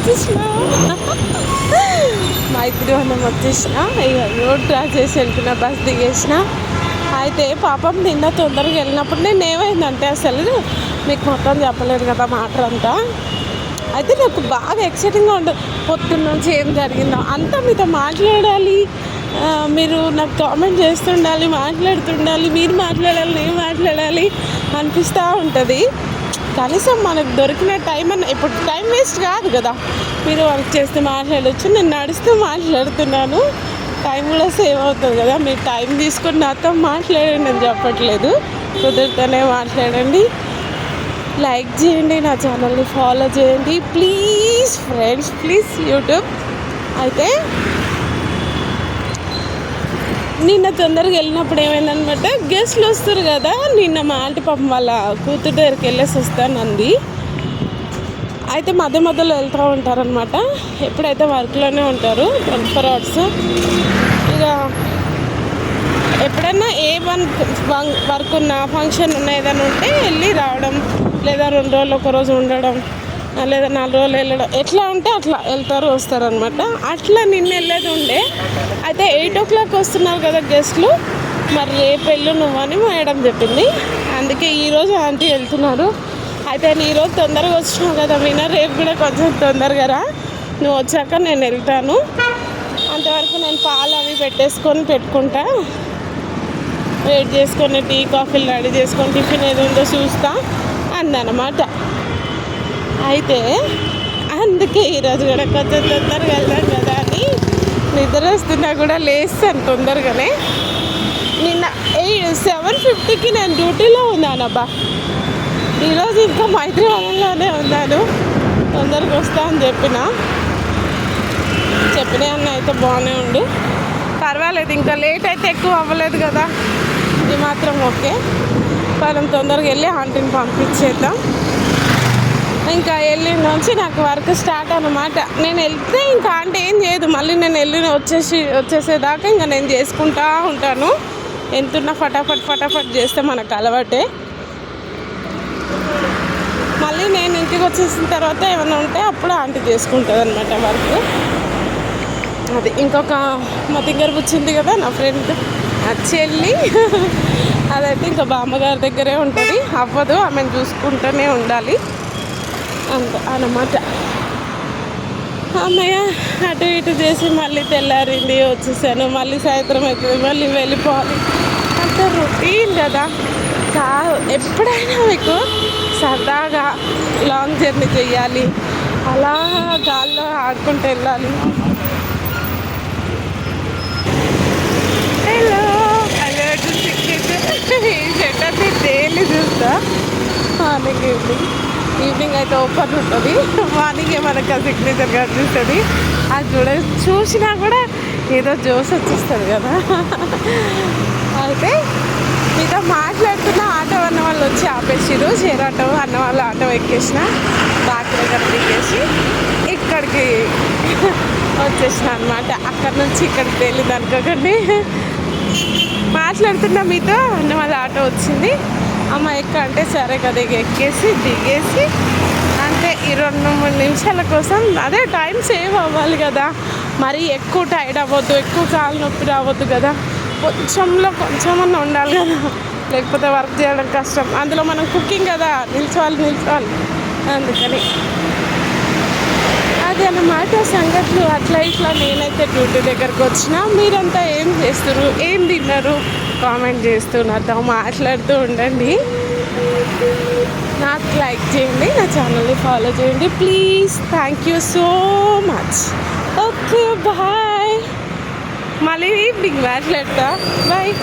వచ్చేసిన మైత్రివనం వచ్చేసిన. ఇక రోడ్ క్రాస్ చేసి వెళ్తున్నా, బస్ దిగేసిన. అయితే పాపం నిన్న తొందరగా వెళ్ళినప్పుడు నేను ఏమైందంటే అసలు మీకు మొత్తం చెప్పలేదు కదా మ్యాటర్ అంతా. అయితే నాకు బాగా ఎక్సైటింగ్గా ఉంటుంది. పొద్దున్న నుంచి ఏం జరిగిందో అంతా మీతో మాట్లాడాలి, మీరు నాకు కామెంట్ చేస్తుండాలి, మాట్లాడుతుండాలి, మీరు మాట్లాడాలి, నేను మాట్లాడాలి అనిపిస్తూ ఉంటుంది. కనీసం మనకు దొరికిన టైం అన్న, ఇప్పుడు టైం వేస్ట్ కాదు కదా, మీరు వర్క్ చేస్తే మాట్లాడవచ్చు, నేను నడుస్తూ మాట్లాడుతున్నాను, టైం కూడా సేవ్ అవుతుంది కదా. మీరు టైం తీసుకొని నాతో మాట్లాడండి అని చెప్పట్లేదు, కుదిరితేనే మాట్లాడండి. లైక్ చేయండి, నా ఛానల్ని ఫాలో చేయండి ప్లీజ్ ఫ్రెండ్స్, ప్లీజ్ యూట్యూబ్. అయితే నిన్న తొందరగా వెళ్ళినప్పుడు ఏమైందనమాట, గెస్ట్లు వస్తారు కదా. నిన్న మా ఆంటీ పాపం వాళ్ళ కూతురు దగ్గరికి వెళ్ళేసి వస్తానంది. అయితే మధ్య మధ్యలో వెళ్తూ ఉంటారనమాట. ఎప్పుడైతే వర్క్లోనే ఉంటారు 24 hours. ఇక ఎప్పుడన్నా ఏ వర్క్ ఉన్నా, ఫంక్షన్ ఉన్నా, ఏదైనా ఉంటే వెళ్ళి రావడం, లేదా 2 రోజులు 1 రోజు ఉండడం, లేదా 4 రోజులు వెళ్ళడం, ఎట్లా ఉంటే అట్లా వెళ్తారు వస్తారు అనమాట. అట్లా నిన్న వెళ్ళేది ఉండే. అయితే 8 o'clock వస్తున్నారు కదా గెస్ట్లు, మరి రేపు వెళ్ళు నువ్వని మేడం చెప్పింది. అందుకే ఈరోజు ఆంటీ వెళ్తున్నారు. అయితే నేను ఈరోజు తొందరగా వచ్చినావు కదా మీనా, రేపు కూడా కొంచెం తొందరగా రా, నువ్వు వచ్చాక నేను వెళ్తాను, అంతవరకు నేను పాలు అవి పెట్టుకుంటా, వెయిట్ చేసుకొని టీ కాఫీలు రెడీ చేసుకొని టిఫిన్ ఏది ఉందో చూస్తా అందనమాట. అయితే అందుకే ఈరోజు కూడా కొంచెం తొందరగా వెళ్దాం కదా అని, నిద్ర వస్తున్నా కూడా లేస్తాను తొందరగానే. నిన్న 7:50కి నేను డ్యూటీలో ఉన్నానబ్బా. ఈరోజు ఇంకా మైత్రివనంలోనే ఉన్నాను. తొందరగా వస్తా అని చెప్పిన అన్న అయితే బాగానే ఉండు, పర్వాలేదు, ఇంకా లేట్ అయితే ఎక్కువ అవ్వలేదు కదా, ఇది మాత్రం ఓకే. మనం తొందరగా వెళ్ళి ఆంటీని పంపించేద్దాం. ఇంకా వెళ్ళిన నుంచి నాకు వర్క్ స్టార్ట్ అన్నమాట. నేను వెళ్తే ఇంకా ఆంటీ ఏం చేయదు, మళ్ళీ నేను వచ్చేసేదాకా ఇంకా నేను చేసుకుంటా ఉంటాను. ఎంతున్నా ఫటాఫట్ చేస్తే మనకు అలవాటే. మళ్ళీ నేను ఇంటికి వచ్చేసిన తర్వాత ఏమైనా ఉంటే అప్పుడు ఆంటీ చేసుకుంటుంది అనమాట వర్క్. అది ఇంకొక మా దగ్గర వచ్చింది కదా నా ఫ్రెండ్, ఆ చెల్లి, అదైతే ఇంకా బామ్మగారి దగ్గరే ఉంటుంది, అవ్వదు, ఆమెను చూసుకుంటూనే ఉండాలి అంత అన్నమాట. అమ్మయ్య అటు ఇటు చేసి మళ్ళీ తెల్లారింది, వచ్చేసాను. మళ్ళీ సాయంత్రం అవుతుంది, మళ్ళీ వెళ్ళిపోవాలి. అంత రొటీన్ కదా. ఎప్పుడైనా మీకు సరదాగా లాంగ్ జర్నీ చేయాలి, అలా గాల్లో ఆడుకుంటూ వెళ్ళాలి. హలో అలర్ట్ ఈ షెటర్ని డైలీ చూస్తా. మార్నింగ్ ఈవినింగ్ అయితే ఓపెన్ ఉంటుంది, మార్నింగే మనకు ఆ సిగ్నేచర్ కనిపిస్తుంది. అది చూసినా కూడా ఏదో జోస్ వచ్చేస్తుంది కదా. అయితే మీతో మాట్లాడుతున్న ఆటో అన్న వాళ్ళు వచ్చి ఆపేసిరు, షేర్ ఆటో అన్న వాళ్ళు ఆటో ఎక్కేసిన, బాగా దగ్గర దిగేసి ఇక్కడికి వచ్చేసిన అనమాట. అక్కడి నుంచి ఇక్కడికి తెలియదు అనుకోకండి. మాట్లాడుతున్నా మీతో అన్న వాళ్ళ ఆటో వచ్చింది. అమ్మ అంటే సరే కదా, ఎక్కేసి దిగేసి అంటే ఈ 2-3 నిమిషాల కోసం, అదే టైం సేవ్ అవ్వాలి కదా, మరి ఎక్కువ టైర్డ్ అవ్వద్దు, ఎక్కువ కాలు నొప్పి రావద్దు కదా, కొంచెమన్నా ఉండాలి కదా, లేకపోతే వర్క్ చేయడం కష్టం. అందులో మనం కుకింగ్ కదా, నిల్చోవాలి. అందుకని అది అన్నమాట సంగతులు. అట్లా ఇట్లా నేనైతే డ్యూటీ దగ్గరకు వచ్చిన. మీరంతా ఏం చేస్తారు, ఏం తిన్నారు కామెంట్ చేస్తూ నాతో మాట్లాడుతూ ఉండండి. నాకు లైక్ చేయండి, నా ఛానల్ని ఫాలో చేయండి please. Thank you so much. Okay bye, మళ్ళీ ఈవినింగ్ మాట్లాడతా. బాయ్.